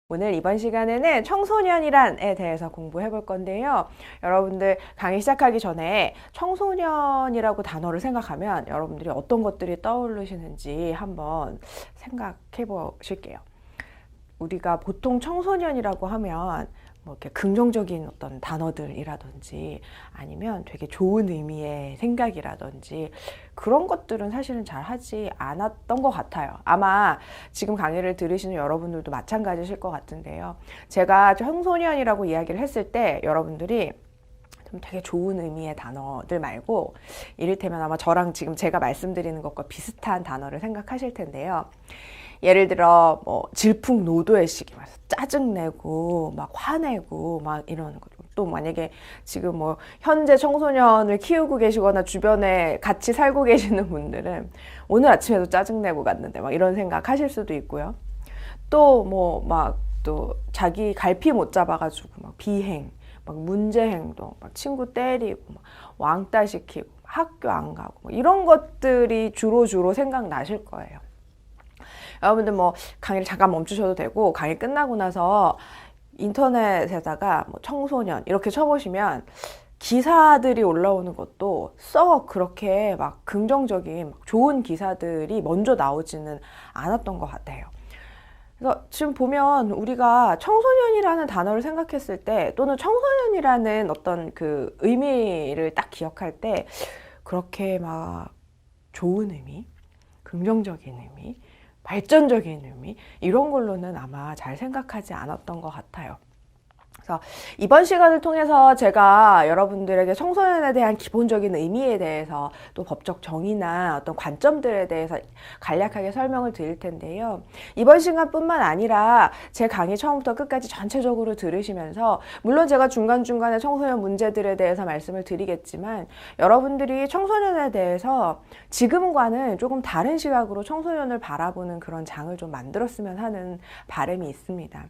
오늘 이번 시간에는 청소년이란에 대해서 공부해 볼 건데요. 여러분들 강의 시작하기 전에 청소년이라고 단어를 생각하면 여러분들이 어떤 것들이 떠오르시는지 한번 생각해 보실게요. 우리가 보통 청소년이라고 하면 뭐 이렇게 긍정적인 어떤 단어들이라든지 아니면 되게 좋은 의미의 생각이라든지 그런 것들은 사실은 잘 하지 않았던 것 같아요. 아마 지금 강의를 들으시는 여러분들도 마찬가지실 것 같은데요. 제가 청소년이라고 이야기를 했을 때 여러분들이 좀 되게 좋은 의미의 단어들 말고 이를테면 아마 저랑 지금 제가 말씀드리는 것과 비슷한 단어를 생각하실 텐데요. 예를 들어 뭐 질풍노도의 시기, 짜증내고 막 화내고 막 이러는 거죠. 또 만약에 지금 뭐 현재 청소년을 키우고 계시거나 주변에 같이 살고 계시는 분들은 오늘 아침에도 짜증내고 갔는데 막 이런 생각 하실 수도 있고요. 또 뭐 막 또 자기 갈피 못 잡아가지고 막 비행, 막 문제 행동, 막 친구 때리고 막 왕따 시키고 학교 안 가고 뭐 이런 것들이 주로 생각나실 거예요. 여러분들 뭐 강의를 잠깐 멈추셔도 되고 강의 끝나고 나서 인터넷에다가 뭐 청소년 이렇게 쳐보시면 기사들이 올라오는 것도 썩 그렇게 막 긍정적인 막 좋은 기사들이 먼저 나오지는 않았던 것 같아요. 그래서 지금 보면 우리가 청소년이라는 단어를 생각했을 때 또는 청소년이라는 어떤 그 의미를 딱 기억할 때 그렇게 막 좋은 의미, 긍정적인 의미, 발전적인 의미 이런 걸로는 아마 잘 생각하지 않았던 것 같아요. 그래서 이번 시간을 통해서 제가 여러분들에게 청소년에 대한 기본적인 의미에 대해서 또 법적 정의나 어떤 관점들에 대해서 간략하게 설명을 드릴 텐데요. 이번 시간뿐만 아니라 제 강의 처음부터 끝까지 전체적으로 들으시면서 물론 제가 중간중간에 청소년 문제들에 대해서 말씀을 드리겠지만 여러분들이 청소년에 대해서 지금과는 조금 다른 시각으로 청소년을 바라보는 그런 장을 좀 만들었으면 하는 바람이 있습니다.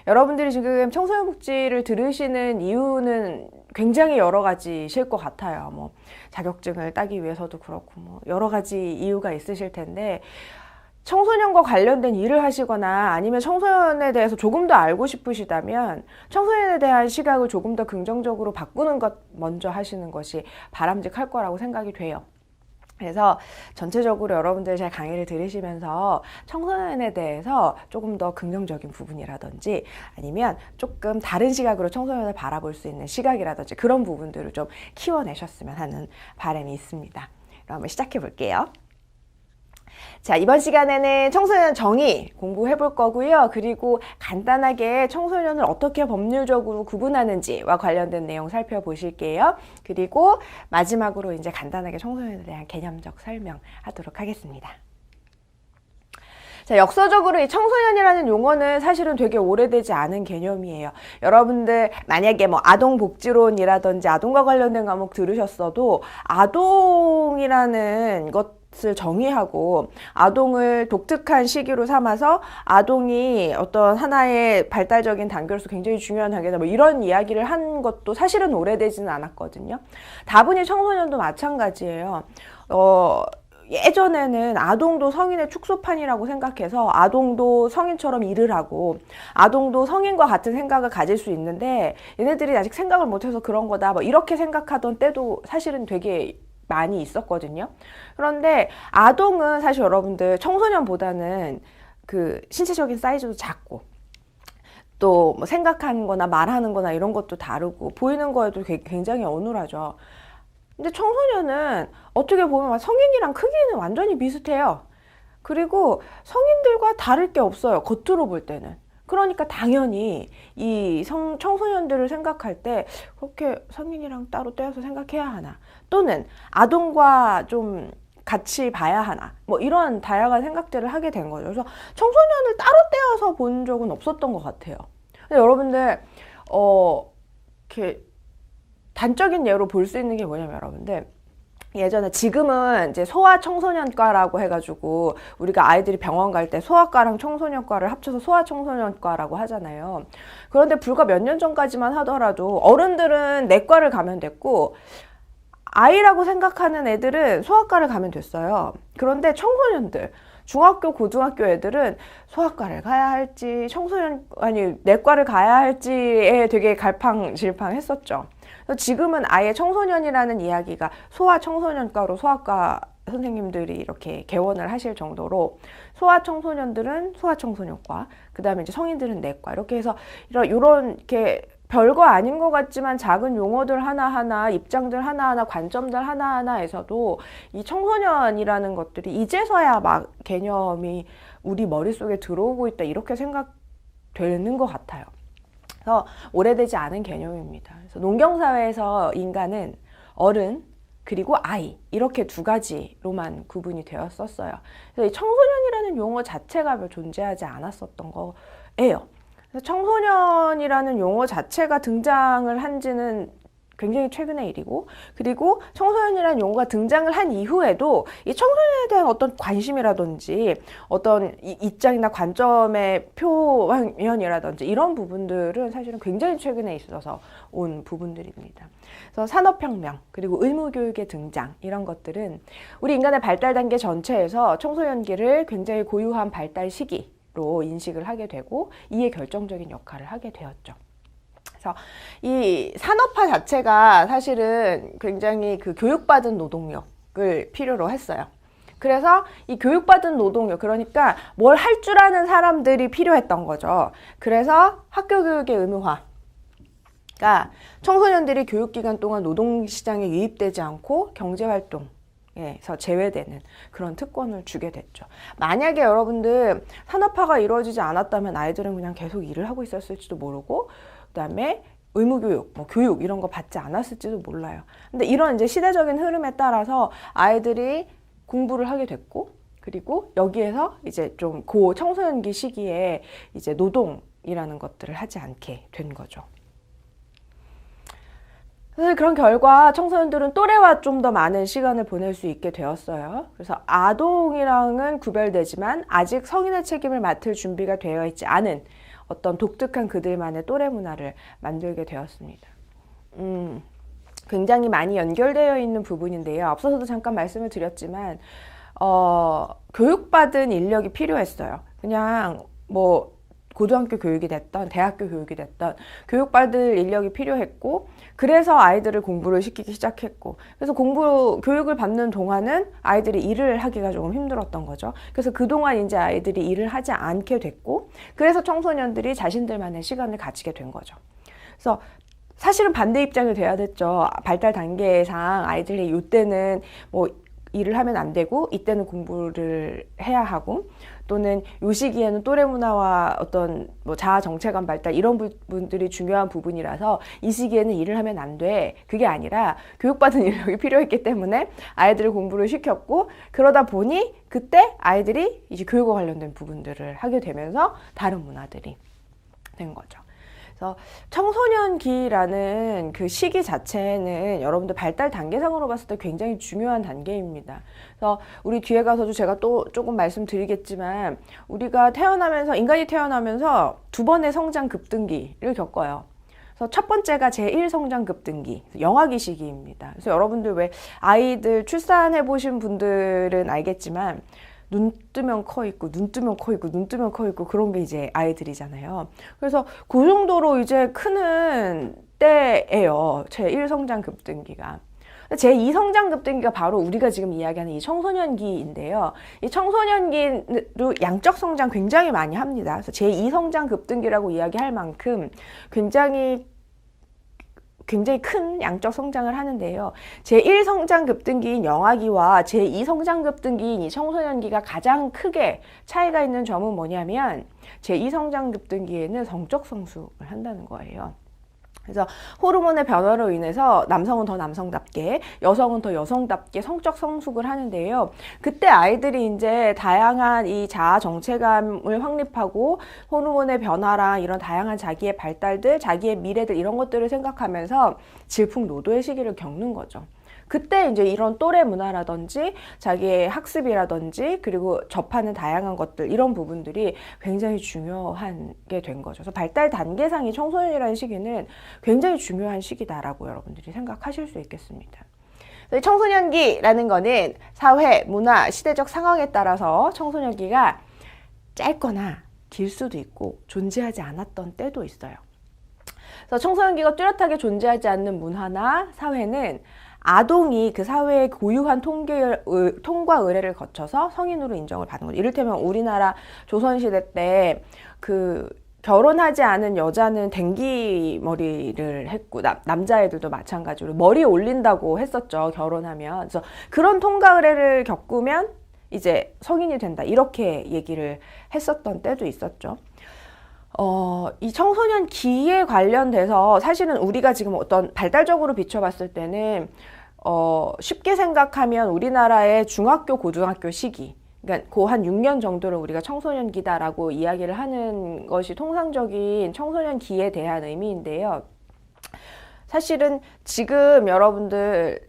여러분들이 지금 청소년 복지를 들으시는 이유는 굉장히 여러 가지실 것 같아요. 뭐 자격증을 따기 위해서도 그렇고 뭐 여러 가지 이유가 있으실 텐데 청소년과 관련된 일을 하시거나 아니면 청소년에 대해서 조금 더 알고 싶으시다면 청소년에 대한 시각을 조금 더 긍정적으로 바꾸는 것 먼저 하시는 것이 바람직할 거라고 생각이 돼요. 그래서 전체적으로 여러분들 제 강의를 들으시면서 청소년에 대해서 조금 더 긍정적인 부분이라든지 아니면 조금 다른 시각으로 청소년을 바라볼 수 있는 시각이라든지 그런 부분들을 좀 키워내셨으면 하는 바람이 있습니다. 그럼 한번 시작해 볼게요. 자, 이번 시간에는 청소년 정의 공부해 볼 거고요. 그리고 간단하게 청소년을 어떻게 법률적으로 구분하는지와 관련된 내용 살펴보실게요. 그리고 마지막으로 이제 간단하게 청소년에 대한 개념적 설명하도록 하겠습니다. 자, 역사적으로 이 청소년이라는 용어는 사실은 되게 오래되지 않은 개념이에요. 여러분들 만약에 뭐 아동복지론이라든지 아동과 관련된 과목 들으셨어도 아동이라는 것을 정의하고 아동을 독특한 시기로 삼아서 아동이 어떤 하나의 발달적인 단계로서 굉장히 중요한 단계다 뭐 이런 이야기를 한 것도 사실은 오래되지는 않았거든요. 다분히 청소년도 마찬가지예요. 예전에는 아동도 성인의 축소판이라고 생각해서 아동도 성인처럼 일을 하고 아동도 성인과 같은 생각을 가질 수 있는데 얘네들이 아직 생각을 못해서 그런 거다 뭐 이렇게 생각하던 때도 사실은 되게 많이 있었거든요. 그런데 아동은 사실 여러분들 청소년보다는 그 신체적인 사이즈도 작고 또 뭐 생각하는 거나 말하는 거나 이런 것도 다르고 보이는 거에도 굉장히 어눌하죠. 근데 청소년은 어떻게 보면 성인이랑 크기는 완전히 비슷해요. 그리고 성인들과 다를 게 없어요. 겉으로 볼 때는. 그러니까 당연히 이 청소년들을 생각할 때 그렇게 성인이랑 따로 떼어서 생각해야 하나 또는 아동과 좀 같이 봐야 하나 뭐 이런 다양한 생각들을 하게 된 거죠. 그래서 청소년을 따로 떼어서 본 적은 없었던 것 같아요. 근데 여러분들 이렇게 단적인 예로 볼 수 있는 게 뭐냐면 여러분들 예전에 지금은 이제 소아청소년과라고 해가지고 우리가 아이들이 병원 갈 때 소아과랑 청소년과를 합쳐서 소아청소년과라고 하잖아요. 그런데 불과 몇 년 전까지만 하더라도 어른들은 내과를 가면 됐고 아이라고 생각하는 애들은 소아과를 가면 됐어요. 그런데 청소년들 중학교, 고등학교 애들은 소아과를 가야 할지 내과를 가야 할지에 되게 갈팡질팡했었죠. 그래서 지금은 아예 청소년이라는 이야기가 소아청소년과로 소아과 선생님들이 이렇게 개원을 하실 정도로 소아청소년들은 소아청소년과, 그 다음에 이제 성인들은 내과, 이렇게 해서 이렇게 별거 아닌 것 같지만 작은 용어들 하나하나, 입장들 하나하나, 관점들 하나하나에서도 이 청소년이라는 것들이 이제서야 막 개념이 우리 머릿속에 들어오고 있다, 이렇게 생각되는 것 같아요. 그래서 오래되지 않은 개념입니다. 그래서 농경사회에서 인간은 어른 그리고 아이, 이렇게 두 가지로만 구분이 되었었어요. 그래서 이 청소년이라는 용어 자체가 별 존재하지 않았었던 거예요. 그래서 청소년이라는 용어 자체가 등장을 한 지는 굉장히 최근의 일이고, 그리고 청소년이라는 용어가 등장을 한 이후에도 이 청소년에 대한 어떤 관심이라든지 어떤 입장이나 관점의 표현이라든지 이런 부분들은 사실은 굉장히 최근에 있어서 온 부분들입니다. 그래서 산업혁명 그리고 의무교육의 등장, 이런 것들은 우리 인간의 발달 단계 전체에서 청소년기를 굉장히 고유한 발달 시기로 인식을 하게 되고 이에 결정적인 역할을 하게 되었죠. 그래서 이 산업화 자체가 사실은 굉장히 그 교육받은 노동력을 필요로 했어요. 그래서 이 교육받은 노동력, 그러니까 뭘 할 줄 아는 사람들이 필요했던 거죠. 그래서 학교 교육의 의무화, 그러니까 청소년들이 교육기간 동안 노동시장에 유입되지 않고 경제활동에서 제외되는 그런 특권을 주게 됐죠. 만약에 여러분들 산업화가 이루어지지 않았다면 아이들은 그냥 계속 일을 하고 있었을지도 모르고, 그다음에 의무교육, 교육 이런 거 받지 않았을지도 몰라요. 근데 이런 이제 시대적인 흐름에 따라서 아이들이 공부를 하게 됐고, 그리고 여기에서 이제 좀 청소년기 시기에 이제 노동이라는 것들을 하지 않게 된 거죠. 그런 결과 청소년들은 또래와 좀 더 많은 시간을 보낼 수 있게 되었어요. 그래서 아동이랑은 구별되지만 아직 성인의 책임을 맡을 준비가 되어 있지 않은 어떤 독특한 그들만의 또래 문화를 만들게 되었습니다. 굉장히 많이 연결되어 있는 부분인데요. 앞서서도 잠깐 말씀을 드렸지만 교육받은 인력이 필요했어요. 그냥 고등학교 교육이 됐던 대학교 교육이 됐던 교육받을 인력이 필요했고, 그래서 아이들을 공부를 시키기 시작했고, 그래서 교육을 받는 동안은 아이들이 일을 하기가 조금 힘들었던 거죠. 그래서 그동안 이제 아이들이 일을 하지 않게 됐고, 그래서 청소년들이 자신들만의 시간을 가지게 된 거죠. 그래서 사실은 반대 입장이 돼야 됐죠. 발달 단계상 아이들이 이때는 일을 하면 안 되고 이때는 공부를 해야 하고, 또는 이 시기에는 또래 문화와 어떤 자아 정체감 발달 이런 부분들이 중요한 부분이라서 이 시기에는 일을 하면 안 돼. 그게 아니라 교육받은 인력이 필요했기 때문에 아이들을 공부를 시켰고, 그러다 보니 그때 아이들이 이제 교육과 관련된 부분들을 하게 되면서 다른 문화들이 된 거죠. 그래서 청소년기라는 그 시기 자체는 여러분들 발달 단계상으로 봤을 때 굉장히 중요한 단계입니다. 그래서 우리 뒤에 가서도 제가 또 조금 말씀드리겠지만, 인간이 태어나면서 두 번의 성장 급등기를 겪어요. 그래서 첫 번째가 제1성장 급등기, 영아기 시기입니다. 그래서 여러분들 왜 아이들 출산해 보신 분들은 알겠지만 눈 뜨면 커 있고, 눈 뜨면 커 있고, 눈 뜨면 커 있고, 그런 게 이제 아이들이잖아요. 그래서 그 정도로 이제 크는 때예요. 제1성장 급등기가. 제2성장 급등기가 바로 우리가 지금 이야기하는 이 청소년기인데요. 이 청소년기도 양적 성장 굉장히 많이 합니다. 그래서 제2성장 급등기라고 이야기할 만큼 굉장히 큰 양적 성장을 하는데요. 제1성장 급등기인 영아기와 제2성장 급등기인 이 청소년기가 가장 크게 차이가 있는 점은 뭐냐면, 제2성장 급등기에는 성적 성숙을 한다는 거예요. 그래서 호르몬의 변화로 인해서 남성은 더 남성답게, 여성은 더 여성답게 성적 성숙을 하는데요. 그때 아이들이 이제 다양한 이 자아 정체감을 확립하고 호르몬의 변화랑 이런 다양한 자기의 발달들, 자기의 미래들 이런 것들을 생각하면서 질풍노도의 시기를 겪는 거죠. 그때 이제 이런 또래 문화라든지 자기의 학습이라든지 그리고 접하는 다양한 것들, 이런 부분들이 굉장히 중요한 게 된 거죠. 그래서 발달 단계상이 청소년이라는 시기는 굉장히 중요한 시기다라고 여러분들이 생각하실 수 있겠습니다. 청소년기라는 거는 사회, 문화, 시대적 상황에 따라서 청소년기가 짧거나 길 수도 있고 존재하지 않았던 때도 있어요. 그래서 청소년기가 뚜렷하게 존재하지 않는 문화나 사회는 아동이 그 사회의 고유한 통과 의례를 거쳐서 성인으로 인정을 받는 거죠. 이를테면 우리나라 조선시대 때 결혼하지 않은 여자는 댕기머리를 했고 남자애들도 마찬가지로 머리 올린다고 했었죠. 결혼하면. 그래서 그런 통과 의례를 겪으면 이제 성인이 된다. 이렇게 얘기를 했었던 때도 있었죠. 이 청소년 기에 관련돼서 사실은 우리가 지금 어떤 발달적으로 비춰봤을 때는 쉽게 생각하면 우리나라의 중학교, 고등학교 시기, 그러니까 그 한 6년 정도를 우리가 청소년기다라고 이야기를 하는 것이 통상적인 청소년기에 대한 의미인데요. 사실은 지금 여러분들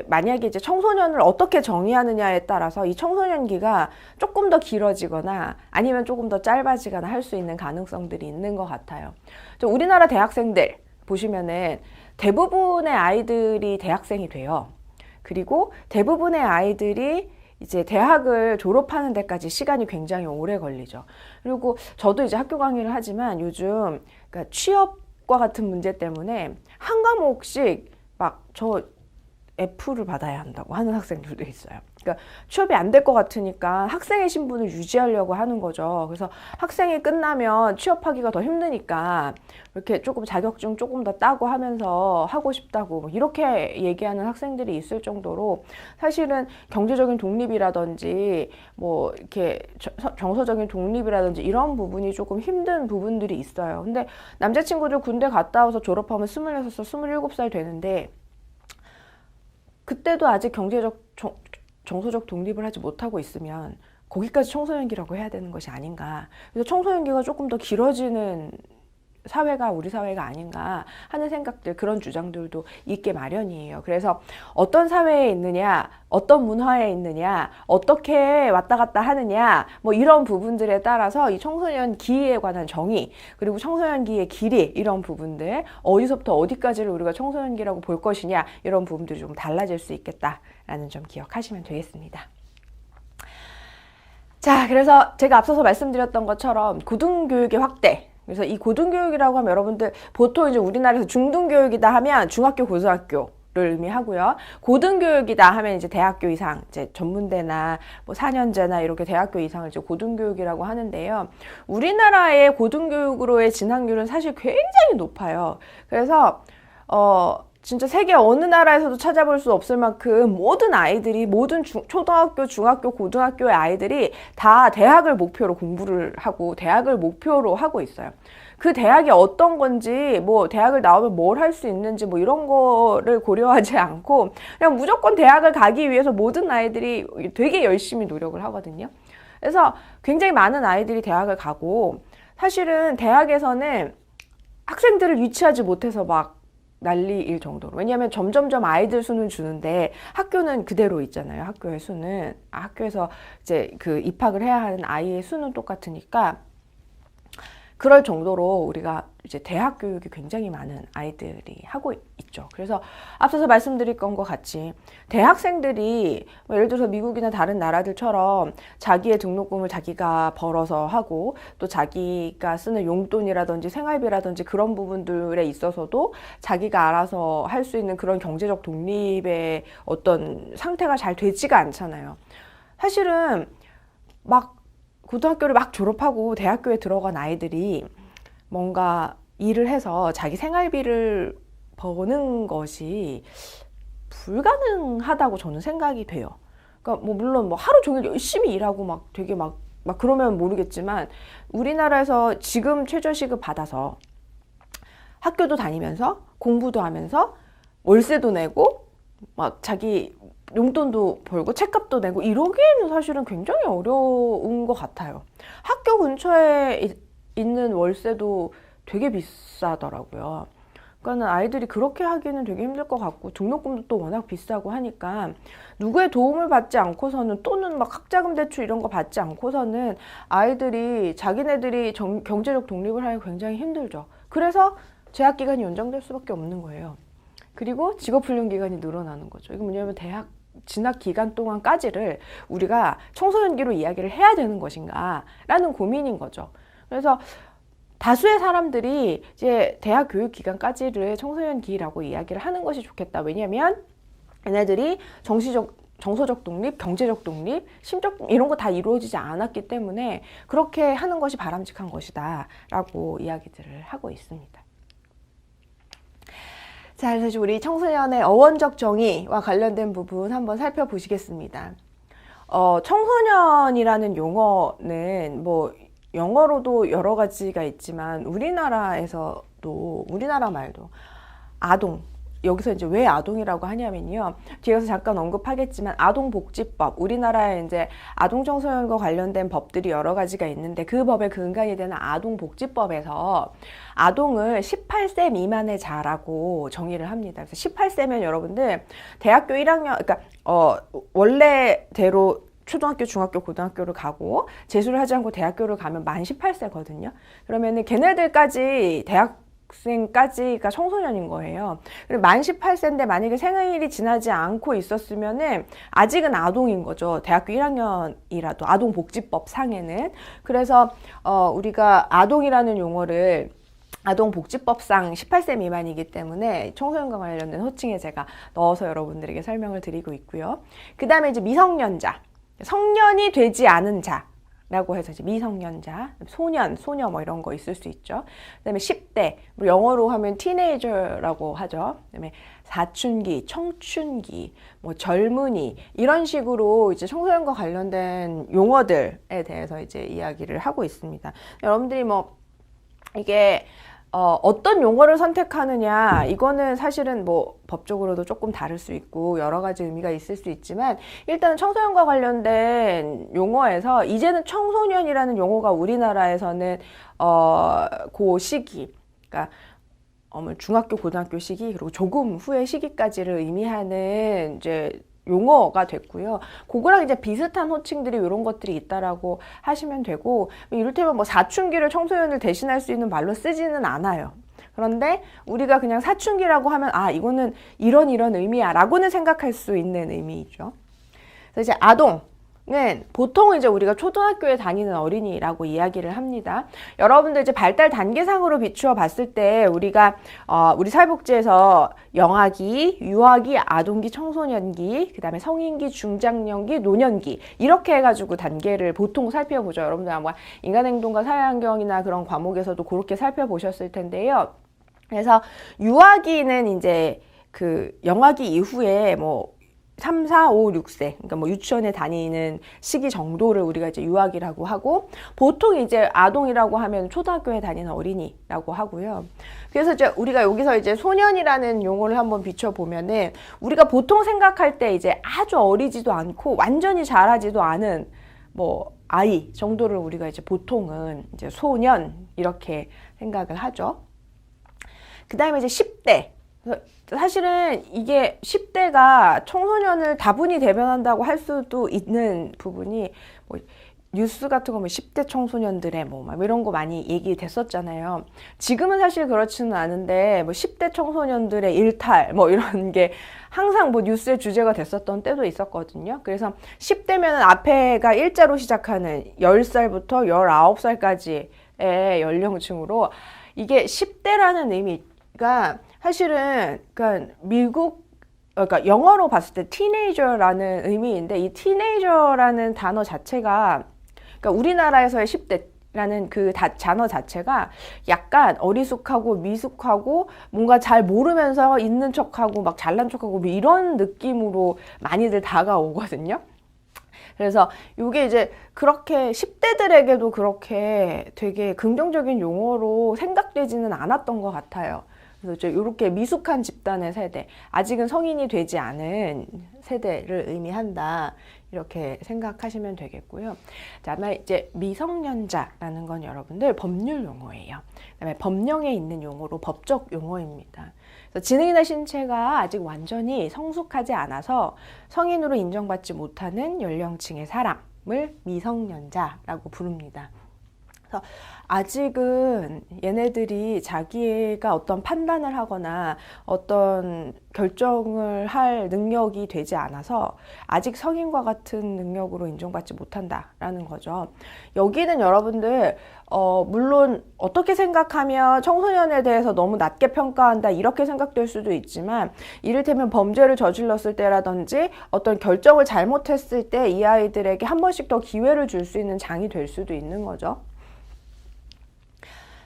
만약에 이제 청소년을 어떻게 정의하느냐에 따라서 이 청소년기가 조금 더 길어지거나 아니면 조금 더 짧아지거나 할 수 있는 가능성들이 있는 것 같아요. 우리나라 대학생들 보시면은 대부분의 아이들이 대학생이 돼요. 그리고 대부분의 아이들이 이제 대학을 졸업하는 데까지 시간이 굉장히 오래 걸리죠. 그리고 저도 이제 학교 강의를 하지만 요즘 그러니까 취업과 같은 문제 때문에 한 과목씩 막 F를 받아야 한다고 하는 학생들도 있어요. 그러니까 취업이 안 될 것 같으니까 학생의 신분을 유지하려고 하는 거죠. 그래서 학생이 끝나면 취업하기가 더 힘드니까 이렇게 조금 자격증 조금 더 따고 하면서 하고 싶다고 이렇게 얘기하는 학생들이 있을 정도로 사실은 경제적인 독립이라든지 뭐 이렇게 정서적인 독립이라든지 이런 부분이 조금 힘든 부분들이 있어요. 근데 남자친구들 군대 갔다 와서 졸업하면 26살, 27살 되는데 그때도 아직 경제적, 정서적 독립을 하지 못하고 있으면 거기까지 청소년기라고 해야 되는 것이 아닌가. 그래서 청소년기가 조금 더 길어지는 사회가 우리 사회가 아닌가 하는 생각들, 그런 주장들도 있게 마련이에요. 그래서 어떤 사회에 있느냐, 어떤 문화에 있느냐, 어떻게 왔다 갔다 하느냐, 뭐 이런 부분들에 따라서 이 청소년기에 관한 정의, 그리고 청소년기의 길이, 이런 부분들, 어디서부터 어디까지를 우리가 청소년기라고 볼 것이냐, 이런 부분들이 좀 달라질 수 있겠다라는 점 기억하시면 되겠습니다. 자, 그래서 제가 앞서서 말씀드렸던 것처럼 고등교육의 확대, 그래서 이 고등교육이라고 하면 여러분들 보통 이제 우리나라에서 중등교육이다 하면 중학교, 고등학교를 의미하고요. 고등교육이다 하면 이제 대학교 이상, 이제 전문대나 뭐 4년제나 이렇게 대학교 이상을 이제 고등교육이라고 하는데요. 우리나라의 고등교육으로의 진학률은 사실 굉장히 높아요. 그래서 진짜 세계 어느 나라에서도 찾아볼 수 없을 만큼 모든 아이들이, 모든 초등학교, 중학교, 고등학교의 아이들이 다 대학을 목표로 공부를 하고 대학을 목표로 하고 있어요. 그 대학이 어떤 건지, 뭐 대학을 나오면 뭘 할 수 있는지 뭐 이런 거를 고려하지 않고 그냥 무조건 대학을 가기 위해서 모든 아이들이 되게 열심히 노력을 하거든요. 그래서 굉장히 많은 아이들이 대학을 가고, 사실은 대학에서는 학생들을 유치하지 못해서 막 난리일 정도로. 왜냐하면 점점점 아이들 수는 주는데 학교는 그대로 있잖아요. 학교의 수는. 학교에서 이제 입학을 해야 하는 아이의 수는 똑같으니까 그럴 정도로 우리가 이제 대학 교육이 굉장히 많은 아이들이 하고 있죠. 그래서 앞서서 말씀드린 것과 같이 대학생들이 예를 들어서 미국이나 다른 나라들처럼 자기의 등록금을 자기가 벌어서 하고, 또 자기가 쓰는 용돈이라든지 생활비라든지 그런 부분들에 있어서도 자기가 알아서 할 수 있는 그런 경제적 독립의 어떤 상태가 잘 되지가 않잖아요. 사실은 막 고등학교를 막 졸업하고 대학교에 들어간 아이들이 뭔가 일을 해서 자기 생활비를 버는 것이 불가능하다고 저는 생각이 돼요. 그러니까 뭐 물론 뭐 하루 종일 열심히 일하고 막 되게 막 그러면 모르겠지만, 우리나라에서 지금 최저시급 받아서 학교도 다니면서 공부도 하면서 월세도 내고 막 자기 용돈도 벌고 책값도 내고 이러기에는 사실은 굉장히 어려운 것 같아요. 학교 근처에 있는 월세도 되게 비싸더라고요. 그러니까 아이들이 그렇게 하기는 되게 힘들 것 같고, 등록금도 또 워낙 비싸고 하니까 누구의 도움을 받지 않고서는, 또는 막 학자금 대출 이런 거 받지 않고서는 아이들이 자기네들이 경제적 독립을 하기 굉장히 힘들죠. 그래서 재학 기간이 연장될 수밖에 없는 거예요. 그리고 직업훈련 기간이 늘어나는 거죠. 이게 뭐냐면 대학 진학 기간 동안까지를 우리가 청소년기로 이야기를 해야 되는 것인가 라는 고민인 거죠. 그래서 다수의 사람들이 이제 대학 교육 기간까지를 청소년기라고 이야기를 하는 것이 좋겠다. 왜냐하면 얘네들이 정서적 독립, 경제적 독립, 심적 이런 거 다 이루어지지 않았기 때문에 그렇게 하는 것이 바람직한 것이다 라고 이야기들을 하고 있습니다. 자, 그래서 우리 청소년의 어원적 정의와 관련된 부분 한번 살펴보시겠습니다. 청소년이라는 용어는 뭐 영어로도 여러 가지가 있지만 우리나라에서도 우리나라 말도 아동, 여기서 이제 왜 아동이라고 하냐면요. 뒤에서 잠깐 언급하겠지만 아동복지법, 우리나라에 이제 아동청소년과 관련된 법들이 여러 가지가 있는데 그 법의 근간이 되는 아동복지법에서 아동을 18세 미만의 자라고 정의를 합니다. 그래서 18세면 여러분들 대학교 1학년, 그러니까 원래대로 초등학교, 중학교, 고등학교를 가고 재수를 하지 않고 대학교를 가면 만 18세거든요. 그러면은 걔네들까지 대학생까지가 청소년인 거예요. 만 18세인데 만약에 생일이 지나지 않고 있었으면은 아직은 아동인 거죠. 대학교 1학년이라도 아동복지법 상에는. 그래서 우리가 아동이라는 용어를 아동복지법상 18세 미만이기 때문에 청소년과 관련된 호칭에 제가 넣어서 여러분들에게 설명을 드리고 있고요. 그 다음에 이제 미성년자, 성년이 되지 않은 자라고 해서 이제 미성년자, 소년, 소녀 뭐 이런 거 있을 수 있죠. 그 다음에 10대, 영어로 하면 티네이저라고 하죠. 그 다음에 사춘기, 청춘기, 뭐 젊은이 이런 식으로 이제 청소년과 관련된 용어들에 대해서 이제 이야기를 하고 있습니다. 여러분들이 뭐 이게 어떤 용어를 선택하느냐, 이거는 사실은 뭐 법적으로도 조금 다를 수 있고 여러 가지 의미가 있을 수 있지만 일단은 청소년과 관련된 용어에서 이제는 청소년이라는 용어가 우리나라에서는 그 시기, 그러니까 중학교, 고등학교 시기, 그리고 조금 후의 시기까지를 의미하는 이제 용어가 됐고요. 그거랑 이제 비슷한 호칭들이 이런 것들이 있다라고 하시면 되고, 이를테면 뭐 사춘기를 청소년을 대신할 수 있는 말로 쓰지는 않아요. 그런데 우리가 그냥 사춘기라고 하면 이거는 이런 의미야 라고는 생각할 수 있는 의미이죠. 그래서 이제 아동은 보통 이제 우리가 초등학교에 다니는 어린이라고 이야기를 합니다. 여러분들 이제 발달 단계상으로 비추어 봤을 때 우리가 우리 사회복지에서 영아기, 유아기, 아동기, 청소년기, 그 다음에 성인기, 중장년기, 노년기 이렇게 해가지고 단계를 보통 살펴보죠. 여러분들 아마 인간행동과 사회환경이나 그런 과목에서도 그렇게 살펴보셨을 텐데요. 그래서 유아기는 이제 그 영아기 이후에 뭐 3, 4, 5, 6세, 그러니까 뭐 유치원에 다니는 시기 정도를 우리가 이제 유아기라고 하고, 보통 이제 아동이라고 하면 초등학교에 다니는 어린이라고 하고요. 그래서 이제 우리가 여기서 이제 소년이라는 용어를 한번 비춰보면은 우리가 보통 생각할 때 이제 아주 어리지도 않고 완전히 자라지도 않은 뭐 아이 정도를 우리가 이제 보통은 이제 소년 이렇게 생각을 하죠. 그 다음에 이제 10대. 사실은 이게 10대가 청소년을 다분히 대변한다고 할 수도 있는 부분이 뭐 뉴스 같은 거 보면 10대 청소년들의 뭐 이런 거 많이 얘기됐었잖아요. 지금은 사실 그렇지는 않은데 뭐 10대 청소년들의 일탈 뭐 이런 게 항상 뭐 뉴스의 주제가 됐었던 때도 있었거든요. 그래서 10대면은 앞에가 일자로 시작하는 10살부터 19살까지의 연령층으로 이게 10대라는 의미가 사실은 그러니까 그러니까 영어로 봤을 때 티네이저라는 의미인데 이 티네이저라는 단어 자체가 그러니까 우리나라에서의 10대라는 그 단어 자체가 약간 어리숙하고 미숙하고 뭔가 잘 모르면서 있는 척하고 막 잘난 척하고 뭐 이런 느낌으로 많이들 다가오거든요. 그래서 이게 이제 그렇게 10대들에게도 그렇게 되게 긍정적인 용어로 생각되지는 않았던 것 같아요. 그래서 이제 이렇게 미숙한 집단의 세대, 아직은 성인이 되지 않은 세대를 의미한다. 이렇게 생각하시면 되겠고요. 자, 아마 이제 미성년자라는 건 여러분들 법률 용어예요. 그다음에 법령에 있는 용어로 법적 용어입니다. 그래서 지능이나 신체가 아직 완전히 성숙하지 않아서 성인으로 인정받지 못하는 연령층의 사람을 미성년자라고 부릅니다. 아직은 얘네들이 자기가 어떤 판단을 하거나 어떤 결정을 할 능력이 되지 않아서 아직 성인과 같은 능력으로 인정받지 못한다라는 거죠. 여기는 여러분들 물론 어떻게 생각하면 청소년에 대해서 너무 낮게 평가한다 이렇게 생각될 수도 있지만, 이를테면 범죄를 저질렀을 때라든지 어떤 결정을 잘못했을 때 이 아이들에게 한 번씩 더 기회를 줄 수 있는 장이 될 수도 있는 거죠.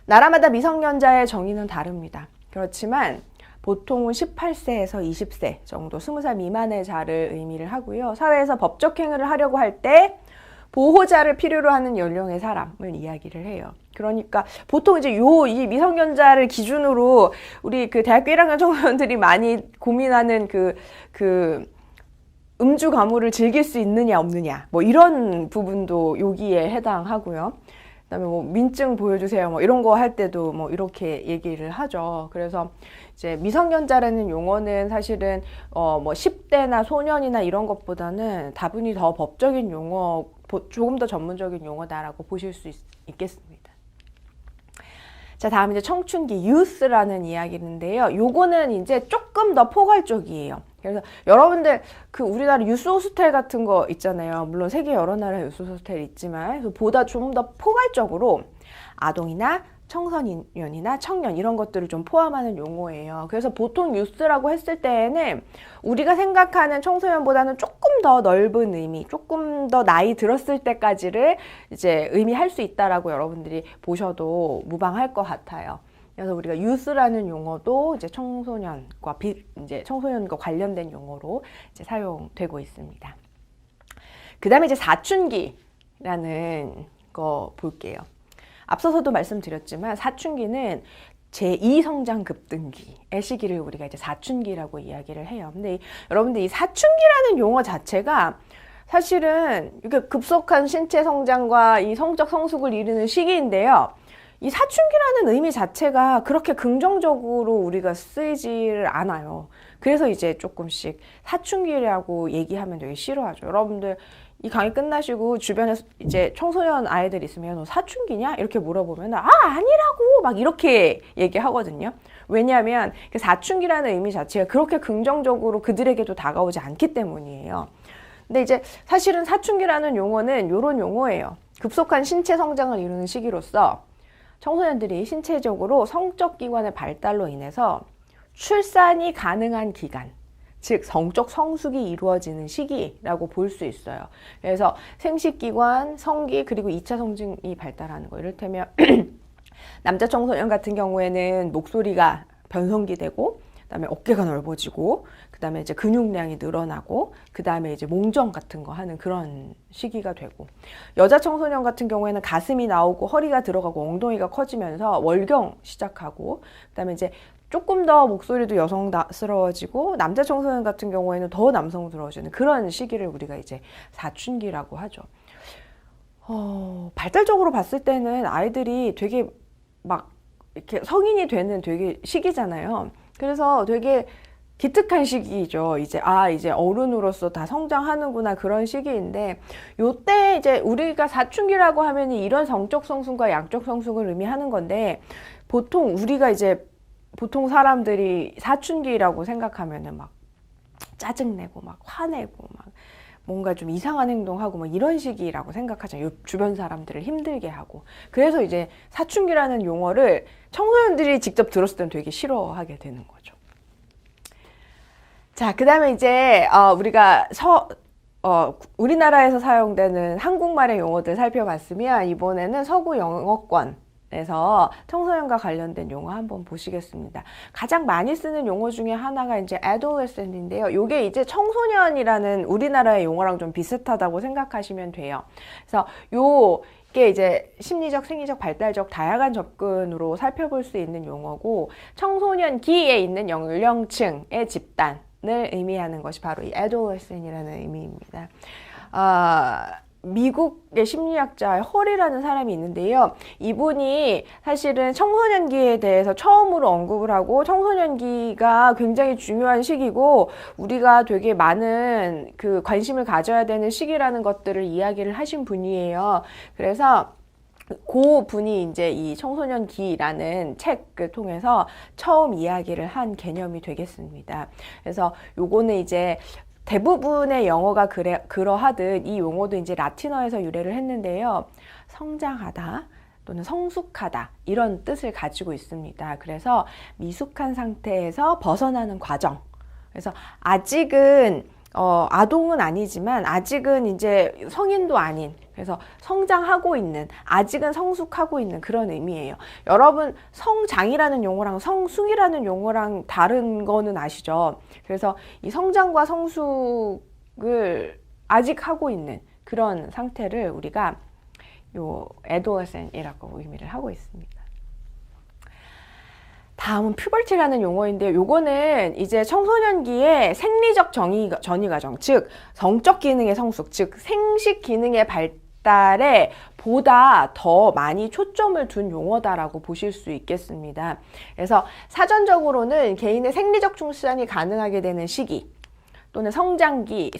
나라마다 미성년자의 정의는 다릅니다. 그렇지만 보통은 18세에서 20세 정도, 20살 미만의 자를 의미를 하고요. 사회에서 법적 행위를 하려고 할 때 보호자를 필요로 하는 연령의 사람을 이야기를 해요. 그러니까 보통 이제 이 미성년자를 기준으로 우리 그 대학교 1학년 청소년들이 많이 고민하는 그 음주 가물을 즐길 수 있느냐 없느냐 뭐 이런 부분도 여기에 해당하고요. 그다음에 뭐 민증 보여주세요 뭐 이런 거 할 때도 뭐 이렇게 얘기를 하죠. 그래서 이제 미성년자라는 용어는 사실은 뭐 10대나 소년이나 이런 것보다는 다분히 더 법적인 용어, 조금 더 전문적인 용어다라고 보실 수 있겠습니다. 자, 다음 이제 청춘기, youth라는 이야기인데요. 요거는 이제 조금 더 포괄적이에요. 그래서 여러분들 그 우리나라 유스 호스텔 같은 거 있잖아요. 물론 세계 여러 나라의 유스 호스텔 있지만 보다 좀 더 포괄적으로 아동이나 청소년이나 청년 이런 것들을 좀 포함하는 용어예요. 그래서 보통 유스라고 했을 때에는 우리가 생각하는 청소년보다는 조금 더 넓은 의미, 조금 더 나이 들었을 때까지를 이제 의미할 수 있다라고 여러분들이 보셔도 무방할 것 같아요. 그래서 우리가 유스라는 용어도 이제 청소년과 관련된 용어로 이제 사용되고 있습니다. 그 다음에 이제 사춘기라는 거 볼게요. 앞서서도 말씀드렸지만 사춘기는 제2성장 급등기의 시기를 우리가 이제 사춘기라고 이야기를 해요. 근데 여러분들 이 사춘기라는 용어 자체가 사실은 이게 급속한 신체 성장과 이 성적 성숙을 이루는 시기인데요. 이 사춘기라는 의미 자체가 그렇게 긍정적으로 우리가 쓰이지를 않아요. 그래서 이제 조금씩 사춘기라고 얘기하면 되게 싫어하죠. 여러분들 이 강의 끝나시고 주변에 이제 청소년 아이들 있으면 너 사춘기냐? 이렇게 물어보면 아니라고 막 이렇게 얘기하거든요. 왜냐하면 그 사춘기라는 의미 자체가 그렇게 긍정적으로 그들에게도 다가오지 않기 때문이에요. 근데 이제 사실은 사춘기라는 용어는 이런 용어예요. 급속한 신체 성장을 이루는 시기로서 청소년들이 신체적으로 성적 기관의 발달로 인해서 출산이 가능한 기간, 즉 성적 성숙이 이루어지는 시기라고 볼 수 있어요. 그래서 생식기관, 성기, 그리고 2차 성징이 발달하는 거. 이를테면 남자 청소년 같은 경우에는 목소리가 변성기 되고, 그다음에 어깨가 넓어지고, 그다음에 이제 근육량이 늘어나고, 그다음에 이제 몽정 같은 거 하는 그런 시기가 되고, 여자 청소년 같은 경우에는 가슴이 나오고 허리가 들어가고 엉덩이가 커지면서 월경 시작하고, 그다음에 이제 조금 더 목소리도 여성스러워지고, 남자 청소년 같은 경우에는 더 남성스러워지는 그런 시기를 우리가 이제 사춘기라고 하죠. 발달적으로 봤을 때는 아이들이 되게 막 이렇게 성인이 되는 되게 시기잖아요. 그래서 되게 기특한 시기죠. 이제 어른으로서 다 성장하는구나 그런 시기인데, 요때 이제 우리가 사춘기라고 하면 이런 성적 성숙과 양적 성숙을 의미하는 건데, 보통 사람들이 사춘기라고 생각하면은 막 짜증내고 막 화내고 막 뭔가 좀 이상한 행동하고 막 이런 시기라고 생각하잖아요. 주변 사람들을 힘들게 하고. 그래서 이제 사춘기라는 용어를 청소년들이 직접 들었을 때는 되게 싫어하게 되는 거죠. 자, 그 다음에 이제 우리가 우리나라에서 사용되는 한국말의 용어들 살펴봤으면, 이번에는 서구 영어권에서 청소년과 관련된 용어 한번 보시겠습니다. 가장 많이 쓰는 용어 중에 하나가 이제 adolescent인데요. 요게 이제 청소년이라는 우리나라의 용어랑 좀 비슷하다고 생각하시면 돼요. 그래서 이게 이제 심리적, 생리적, 발달적 다양한 접근으로 살펴볼 수 있는 용어고, 청소년기에 있는 연령층의 집단을 의미하는 것이 바로 이 adolescent이라는 의미입니다. 미국의 심리학자 헐이라는 사람이 있는데요. 이분이 사실은 청소년기에 대해서 처음으로 언급을 하고, 청소년기가 굉장히 중요한 시기고 우리가 되게 많은 그 관심을 가져야 되는 시기라는 것들을 이야기를 하신 분이에요. 그래서 그 분이 이제 이 청소년기라는 책을 통해서 처음 이야기를 한 개념이 되겠습니다. 그래서 요거는 이제 대부분의 영어가 그러하듯 이 용어도 이제 라틴어에서 유래를 했는데요. 성장하다 또는 성숙하다 이런 뜻을 가지고 있습니다. 그래서 미숙한 상태에서 벗어나는 과정. 그래서 아직은 아동은 아니지만 아직은 이제 성인도 아닌, 그래서 성장하고 있는, 아직은 성숙하고 있는 그런 의미예요. 여러분 성장이라는 용어랑 성숙이라는 용어랑 다른 거는 아시죠? 그래서 이 성장과 성숙을 아직 하고 있는 그런 상태를 우리가 요 adolescent이라고 의미를 하고 있습니다. 다음은 퓨버티라는 용어인데요. 요거는 이제 청소년기의 생리적 전이 과정, 즉 성적 기능의 성숙, 즉 생식 기능의 발달에 보다 더 많이 초점을 둔 용어다라고 보실 수 있겠습니다. 그래서 사전적으로는 개인의 생리적 출산이 가능하게 되는 시기 또는 성장기,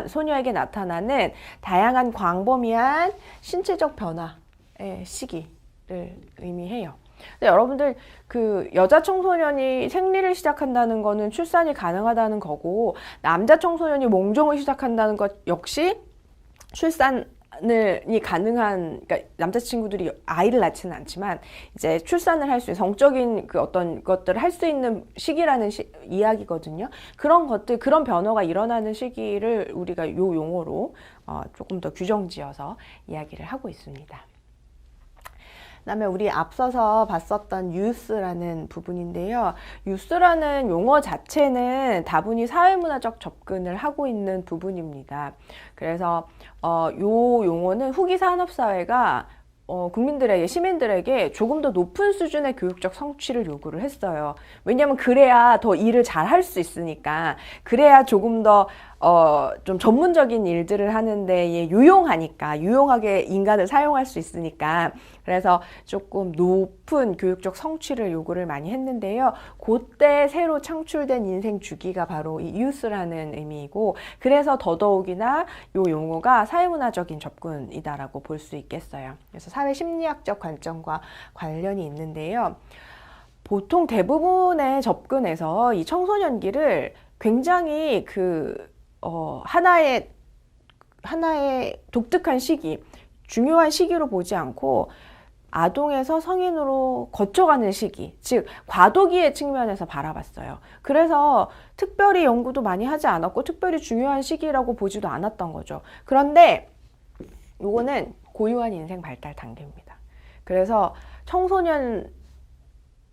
소녀에게 나타나는 다양한 광범위한 신체적 변화의 시기를 의미해요. 근데 여러분들 그 여자 청소년이 생리를 시작한다는 거는 출산이 가능하다는 거고, 남자 청소년이 몽종을 시작한다는 것 역시 출산이 가능한, 그러니까 남자친구들이 아이를 낳지는 않지만 이제 출산을 할 수 있는 성적인 그 어떤 것들을 할 수 있는 시기라는 이야기거든요. 그런 것들, 그런 변화가 일어나는 시기를 우리가 요 용어로 조금 더 규정지어서 이야기를 하고 있습니다. 그다음에 우리 앞서서 봤었던 youth라는 부분인데요. youth라는 용어 자체는 다분히 사회문화적 접근을 하고 있는 부분입니다. 그래서 요 용어는 후기 산업사회가 국민들에게, 시민들에게 조금 더 높은 수준의 교육적 성취를 요구를 했어요. 왜냐하면 그래야 더 일을 잘 할 수 있으니까, 그래야 조금 더 좀 전문적인 일들을 하는데 유용하니까, 유용하게 인간을 사용할 수 있으니까, 그래서 조금 높은 교육적 성취를 요구를 많이 했는데요. 그때 새로 창출된 인생 주기가 바로 이 youth라는 의미이고, 그래서 더더욱이나 요 용어가 사회문화적인 접근이다라고 볼 수 있겠어요. 그래서 사회심리학적 관점과 관련이 있는데요. 보통 대부분의 접근에서 이 청소년기를 굉장히 하나의 독특한 시기, 중요한 시기로 보지 않고 아동에서 성인으로 거쳐가는 시기, 즉 과도기의 측면에서 바라봤어요. 그래서 특별히 연구도 많이 하지 않았고 특별히 중요한 시기라고 보지도 않았던 거죠. 그런데 요거는 고유한 인생 발달 단계입니다. 그래서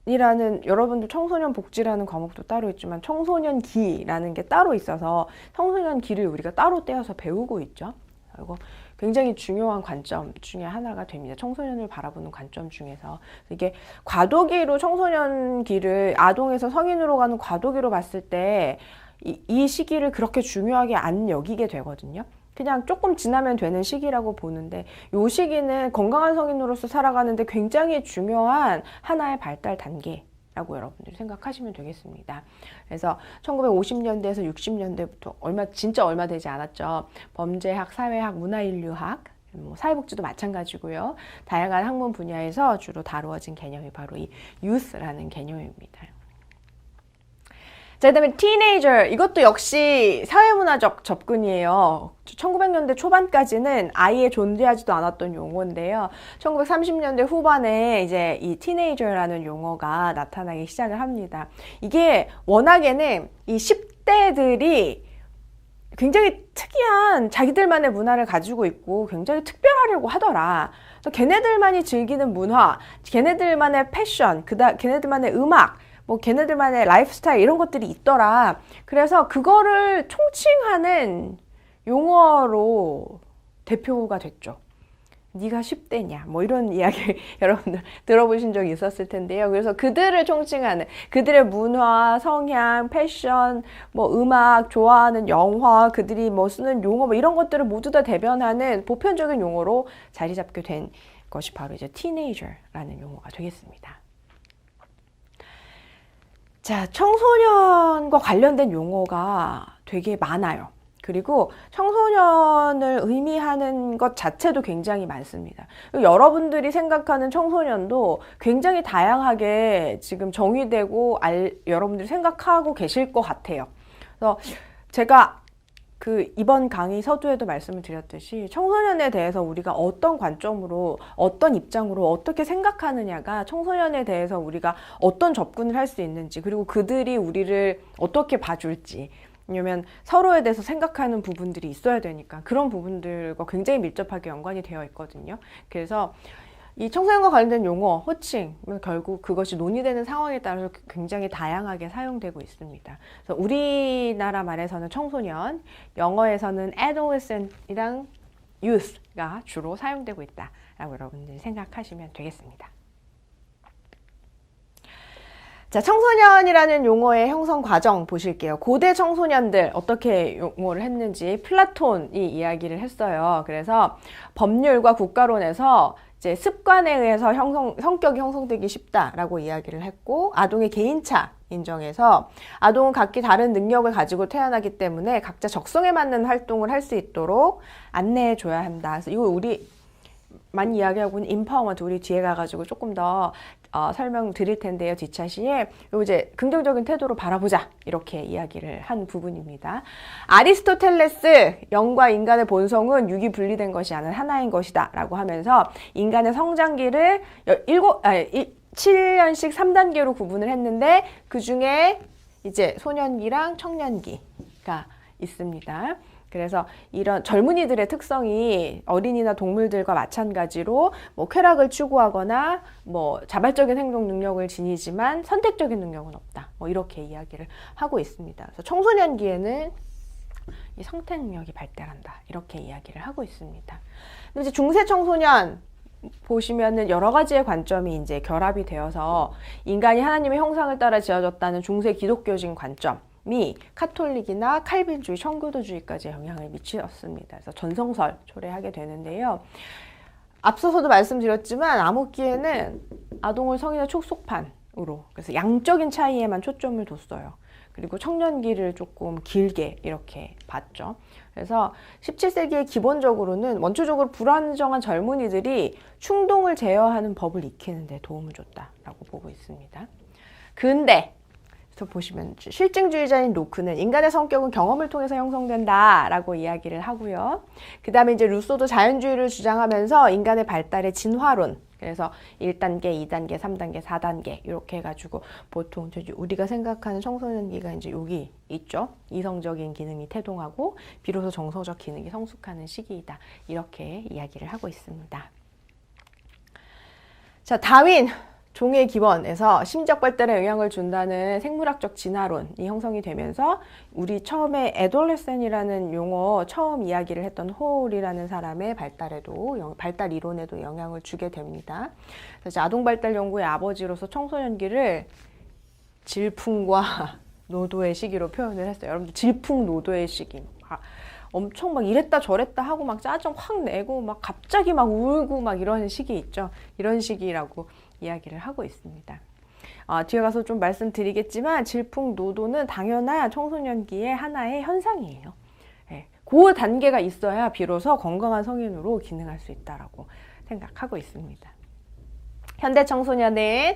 여러분들 청소년 복지라는 과목도 따로 있지만 청소년기라는 게 따로 있어서 청소년기를 우리가 따로 떼어서 배우고 있죠. 그리고 굉장히 중요한 관점 중에 하나가 됩니다. 청소년을 바라보는 관점 중에서. 이게 과도기로 청소년기를, 아동에서 성인으로 가는 과도기로 봤을 때 이 시기를 그렇게 중요하게 안 여기게 되거든요. 그냥 조금 지나면 되는 시기라고 보는데, 이 시기는 건강한 성인으로서 살아가는데 굉장히 중요한 하나의 발달 단계라고 여러분들이 생각하시면 되겠습니다. 그래서 1950년대에서 60년대부터 진짜 얼마 되지 않았죠. 범죄학, 사회학, 문화인류학, 사회복지도 마찬가지고요. 다양한 학문 분야에서 주로 다루어진 개념이 바로 이 youth라는 개념입니다. 자, 그다음에 티네이저, 이것도 역시 사회문화적 접근이에요. 1900년대 초반까지는 아예 존재하지도 않았던 용어인데요. 1930년대 후반에 이제 이 티네이저라는 용어가 나타나기 시작을 합니다. 이게 워낙에는 이 10대들이 굉장히 특이한 자기들만의 문화를 가지고 있고 굉장히 특별하려고 하더라. 걔네들만이 즐기는 문화, 걔네들만의 패션, 걔네들만의 음악, 걔네들만의 라이프스타일 이런 것들이 있더라. 그래서 그거를 총칭하는 용어로 대표가 됐죠. 네가 10대냐 이런 이야기 여러분들 들어보신 적이 있었을 텐데요. 그래서 그들을 총칭하는, 그들의 문화, 성향, 패션, 음악, 좋아하는 영화, 그들이 쓰는 용어 이런 것들을 모두 다 대변하는 보편적인 용어로 자리 잡게 된 것이 바로 이제 티네이저라는 용어가 되겠습니다. 자, 청소년과 관련된 용어가 되게 많아요. 그리고 청소년을 의미하는 것 자체도 굉장히 많습니다. 여러분들이 생각하는 청소년도 굉장히 다양하게 지금 정의되고 여러분들이 생각하고 계실 것 같아요. 그래서 제가 이번 강의 서두에도 말씀을 드렸듯이 청소년에 대해서 우리가 어떤 관점으로, 어떤 입장으로 어떻게 생각하느냐가 청소년에 대해서 우리가 어떤 접근을 할 수 있는지, 그리고 그들이 우리를 어떻게 봐줄지, 왜냐면 서로에 대해서 생각하는 부분들이 있어야 되니까 그런 부분들과 굉장히 밀접하게 연관이 되어 있거든요. 그래서 이 청소년과 관련된 용어, 호칭, 결국 그것이 논의되는 상황에 따라서 굉장히 다양하게 사용되고 있습니다. 그래서 우리나라 말에서는 청소년, 영어에서는 adolescent이랑 youth가 주로 사용되고 있다라고 여러분들이 생각하시면 되겠습니다. 자, 청소년이라는 용어의 형성 과정 보실게요. 고대 청소년들 어떻게 용어를 했는지 플라톤이 이야기를 했어요. 그래서 법률과 국가론에서 이제 습관에 의해서 성격이 형성되기 쉽다라고 이야기를 했고, 아동의 개인차 인정해서 아동은 각기 다른 능력을 가지고 태어나기 때문에 각자 적성에 맞는 활동을 할 수 있도록 안내해 줘야 한다. 그래서 이거 우리 많이 이야기하고 있는 인파워먼트, 우리 뒤에 가가지고 조금 더 설명 드릴 텐데요. 뒷차시에 요 이제 긍정적인 태도로 바라보자, 이렇게 이야기를 한 부분입니다. 아리스토텔레스, 영과 인간의 본성은 육이 분리된 것이 아니라 하나인 것이다 라고 하면서 인간의 성장기를 7년씩 3단계로 구분을 했는데, 그 중에 이제 소년기랑 청년기가 있습니다. 그래서 이런 젊은이들의 특성이 어린이나 동물들과 마찬가지로 뭐 쾌락을 추구하거나 뭐 자발적인 행동 능력을 지니지만 선택적인 능력은 없다, 뭐 이렇게 이야기를 하고 있습니다. 그래서 청소년기에는 이 선택 능력이 발달한다, 이렇게 이야기를 하고 있습니다. 근데 이제 중세 청소년 보시면은 여러 가지의 관점이 이제 결합이 되어서 인간이 하나님의 형상을 따라 지어졌다는 중세 기독교적인 관점이 카톨릭이나 칼빈주의, 청교도주의까지 영향을 미쳤습니다. 그래서 전성설 초래하게 되는데요. 앞서서도 말씀드렸지만 암흑기에는 아동을 성인의 축소판으로, 그래서 양적인 차이에만 초점을 뒀어요. 그리고 청년기를 조금 길게 이렇게 봤죠. 그래서 17세기에 기본적으로는 원초적으로 불안정한 젊은이들이 충동을 제어하는 법을 익히는 데 도움을 줬다라고 보고 있습니다. 근데 그래서 보시면 실증주의자인 로크는 인간의 성격은 경험을 통해서 형성된다라고 이야기를 하고요. 그 다음에 이제 루소도 자연주의를 주장하면서 인간의 발달의 진화론, 그래서 1단계, 2단계, 3단계, 4단계 이렇게 해가지고 보통 우리가 생각하는 청소년기가 이제 여기 있죠. 이성적인 기능이 태동하고 비로소 정서적 기능이 성숙하는 시기이다, 이렇게 이야기를 하고 있습니다. 자, 다윈 종의 기원에서 심적 발달에 영향을 준다는 생물학적 진화론이 형성이 되면서 우리 처음에 애돌레센이라는 용어 처음 이야기를 했던 홀이라는 사람의 발달 이론에도 영향을 주게 됩니다. 그래서 아동 발달 연구의 아버지로서 청소년기를 질풍과 노도의 시기로 표현을 했어요. 여러분들 질풍노도의 시기, 엄청 막 이랬다 저랬다 하고 막 짜증 확 내고 막 갑자기 막 울고 막 이런 시기 있죠. 이런 시기라고 이야기를 하고 있습니다. 뒤에 가서 좀 말씀드리겠지만 질풍노도는 당연한 청소년기의 하나의 현상이에요. 네, 그 단계가 있어야 비로소 건강한 성인으로 기능할 수 있다라고 생각하고 있습니다. 현대 청소년은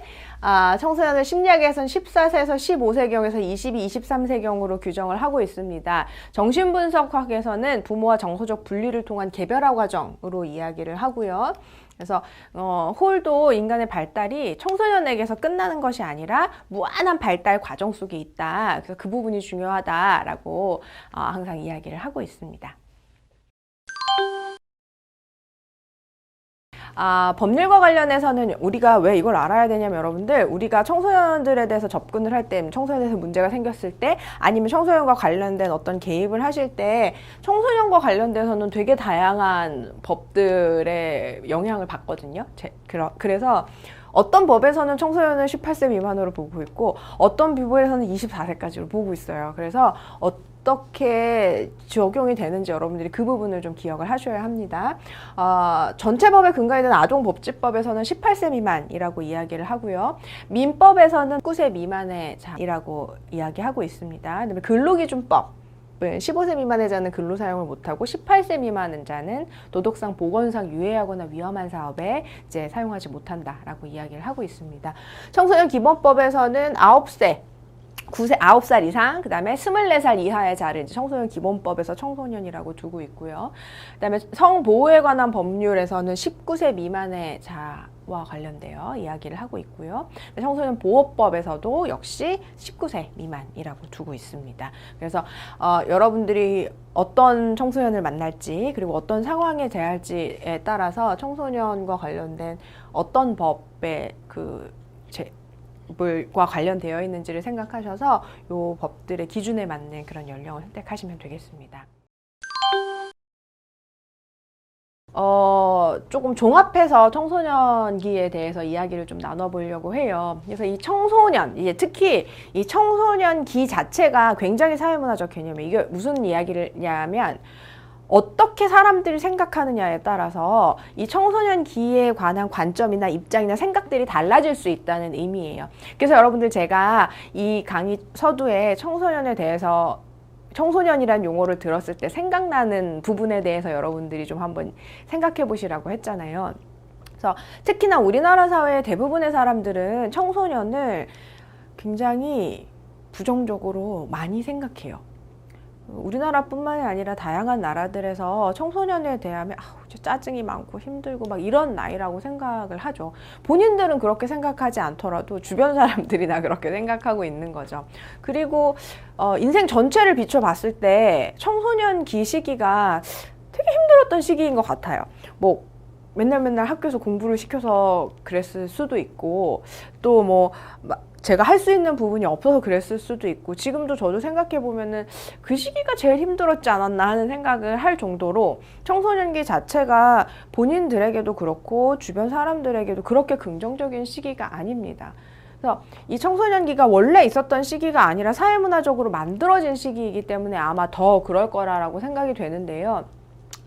청소년을 심리학에서는 14세에서 15세경에서 22, 23세경으로 규정을 하고 있습니다. 정신분석학에서는 부모와 정서적 분리를 통한 개별화 과정으로 이야기를 하고요. 그래서 홀도 인간의 발달이 청소년에게서 끝나는 것이 아니라 무한한 발달 과정 속에 있다. 그래서 그 부분이 중요하다라고 항상 이야기를 하고 있습니다. 법률과 관련해서는 우리가 왜 이걸 알아야 되냐면, 여러분들, 우리가 청소년들에 대해서 접근을 할 때, 청소년에 대해서 문제가 생겼을 때, 아니면 청소년과 관련된 어떤 개입을 하실 때 청소년과 관련돼서는 되게 다양한 법들의 영향을 받거든요. 그래서 어떤 법에서는 청소년을 18세 미만으로 보고 있고 어떤 법에서는 24세까지로 보고 있어요. 그래서 어떻게 적용이 되는지 여러분들이 그 부분을 좀 기억을 하셔야 합니다. 전체 법에 근거에 있는 아동복지법에서는 18세 미만이라고 이야기를 하고요. 민법에서는 19세 미만의 자이라고 이야기하고 있습니다. 그다음에 근로기준법 법은 15세 미만의 자는 근로 사용을 못하고 18세 미만의 자는 도덕상 보건상 유해하거나 위험한 사업에 이제 사용하지 못한다라고 이야기를 하고 있습니다. 청소년 기본법에서는 9살 이상, 그 다음에 24살 이하의 자를 이제 청소년 기본법에서 청소년이라고 두고 있고요. 그 다음에 성보호에 관한 법률에서는 19세 미만의 자와 관련되어 이야기를 하고 있고요. 청소년 보호법에서도 역시 19세 미만이라고 두고 있습니다. 그래서 여러분들이 어떤 청소년을 만날지, 그리고 어떤 상황에 대할지에 따라서 청소년과 관련된 어떤 법의 과 관련되어 있는지를 생각하셔서 이 법들의 기준에 맞는 그런 연령을 선택하시면 되겠습니다. 조금 종합해서 청소년기에 대해서 이야기를 좀 나눠보려고 해요. 그래서 이 청소년, 이제 특히 이 청소년기 자체가 굉장히 사회문화적 개념이에요. 이게 무슨 이야기냐면 어떻게 사람들이 생각하느냐에 따라서 이 청소년기에 관한 관점이나 입장이나 생각들이 달라질 수 있다는 의미예요. 그래서 여러분들 제가 이 강의 서두에 청소년에 대해서 청소년이란 용어를 들었을 때 생각나는 부분에 대해서 여러분들이 좀 한번 생각해 보시라고 했잖아요. 그래서 특히나 우리나라 사회의 대부분의 사람들은 청소년을 굉장히 부정적으로 많이 생각해요. 우리나라뿐만이 아니라 다양한 나라들에서 청소년에 대하면 짜증이 많고 힘들고 막 이런 나이라고 생각을 하죠. 본인들은 그렇게 생각하지 않더라도 주변 사람들이 다 그렇게 생각하고 있는 거죠. 그리고 인생 전체를 비춰봤을 때 청소년기 시기가 되게 힘들었던 시기인 것 같아요. 뭐 맨날 학교에서 공부를 시켜서 그랬을 수도 있고, 또 뭐 제가 할 수 있는 부분이 없어서 그랬을 수도 있고, 지금도 저도 생각해 보면은 그 시기가 제일 힘들었지 않았나 하는 생각을 할 정도로 청소년기 자체가 본인들에게도 그렇고 주변 사람들에게도 그렇게 긍정적인 시기가 아닙니다. 그래서 이 청소년기가 원래 있었던 시기가 아니라 사회문화적으로 만들어진 시기이기 때문에 아마 더 그럴 거라고 생각이 되는데요.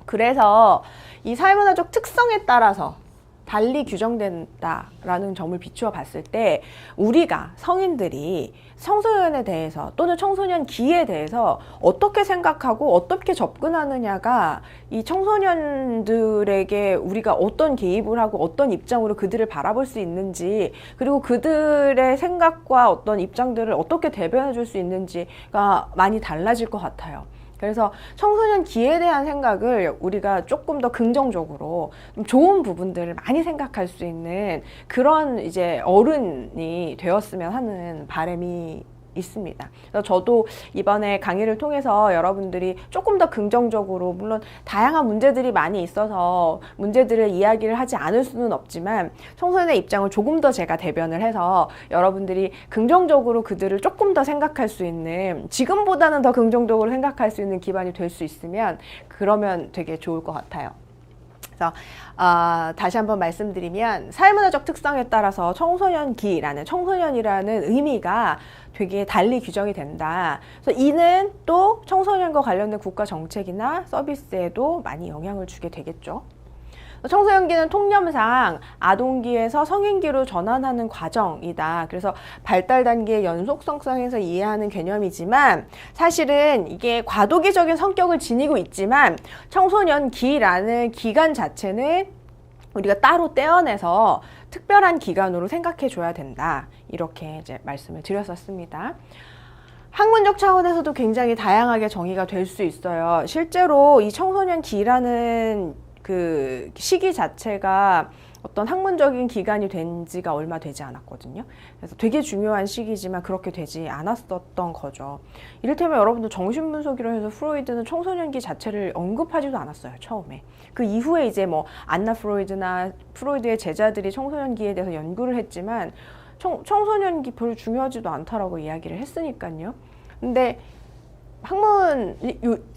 그래서 이 사회문화적 특성에 따라서 달리 규정된다라는 점을 비추어 봤을 때 우리가 성인들이 청소년에 대해서 또는 청소년기에 대해서 어떻게 생각하고 어떻게 접근하느냐가 이 청소년들에게 우리가 어떤 개입을 하고 어떤 입장으로 그들을 바라볼 수 있는지, 그리고 그들의 생각과 어떤 입장들을 어떻게 대변해 줄 수 있는지가 많이 달라질 것 같아요. 그래서 청소년기에 대한 생각을 우리가 조금 더 긍정적으로 좀 좋은 부분들을 많이 생각할 수 있는 그런 이제 어른이 되었으면 하는 바람이 있습니다. 그래서 저도 이번에 강의를 통해서 여러분들이 조금 더 긍정적으로, 물론 다양한 문제들이 많이 있어서 문제들을 이야기를 하지 않을 수는 없지만 청소년의 입장을 조금 더 제가 대변을 해서 여러분들이 긍정적으로 그들을 조금 더 생각할 수 있는, 지금보다는 더 긍정적으로 생각할 수 있는 기반이 될 수 있으면 그러면 되게 좋을 것 같아요. 그래서 다시 한번 말씀드리면 사회문화적 특성에 따라서 청소년이라는 의미가 되게 달리 규정이 된다. 그래서 이는 또 청소년과 관련된 국가 정책이나 서비스에도 많이 영향을 주게 되겠죠. 청소년기는 통념상 아동기에서 성인기로 전환하는 과정이다. 그래서 발달 단계의 연속성상에서 이해하는 개념이지만 사실은 이게 과도기적인 성격을 지니고 있지만 청소년기라는 기간 자체는 우리가 따로 떼어내서 특별한 기간으로 생각해 줘야 된다. 이렇게 이제 말씀을 드렸었습니다. 학문적 차원에서도 굉장히 다양하게 정의가 될 수 있어요. 실제로 이 청소년기라는 그 시기 자체가 어떤 학문적인 기간이 된 지가 얼마 되지 않았거든요. 그래서 되게 중요한 시기지만 그렇게 되지 않았었던 거죠. 이를테면 여러분들 정신분석이라 해서 프로이드는 청소년기 자체를 언급하지도 않았어요, 처음에. 그 이후에 이제 뭐 안나 프로이드나 프로이드의 제자들이 청소년기에 대해서 연구를 했지만 청소년기 별로 중요하지도 않다라고 이야기를 했으니까요. 근데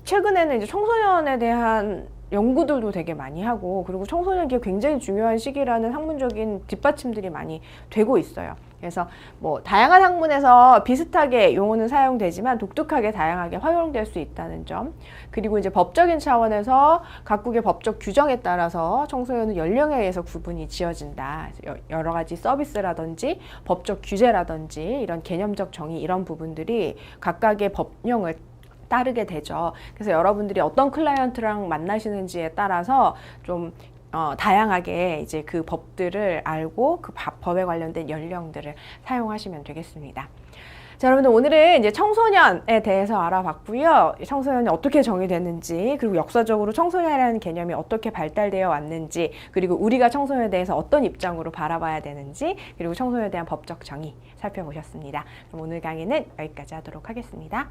최근에는 이제 청소년에 대한 연구들도 되게 많이 하고, 그리고 청소년기가 굉장히 중요한 시기라는 학문적인 뒷받침들이 많이 되고 있어요. 그래서 뭐 다양한 학문에서 비슷하게 용어는 사용되지만 독특하게 다양하게 활용될 수 있다는 점, 그리고 이제 법적인 차원에서 각국의 법적 규정에 따라서 청소년은 연령에 의해서 구분이 지어진다. 여러 가지 서비스라든지 법적 규제라든지 이런 개념적 정의, 이런 부분들이 각각의 법령을 따르게 되죠. 그래서 여러분들이 어떤 클라이언트랑 만나시는지에 따라서 좀 다양하게 이제 그 법들을 알고 그 법에 관련된 연령들을 사용하시면 되겠습니다. 자, 여러분들 오늘은 이제 청소년에 대해서 알아봤고요. 청소년이 어떻게 정의됐는지, 그리고 역사적으로 청소년이라는 개념이 어떻게 발달되어 왔는지, 그리고 우리가 청소년에 대해서 어떤 입장으로 바라봐야 되는지, 그리고 청소년에 대한 법적 정의 살펴보셨습니다. 그럼 오늘 강의는 여기까지 하도록 하겠습니다.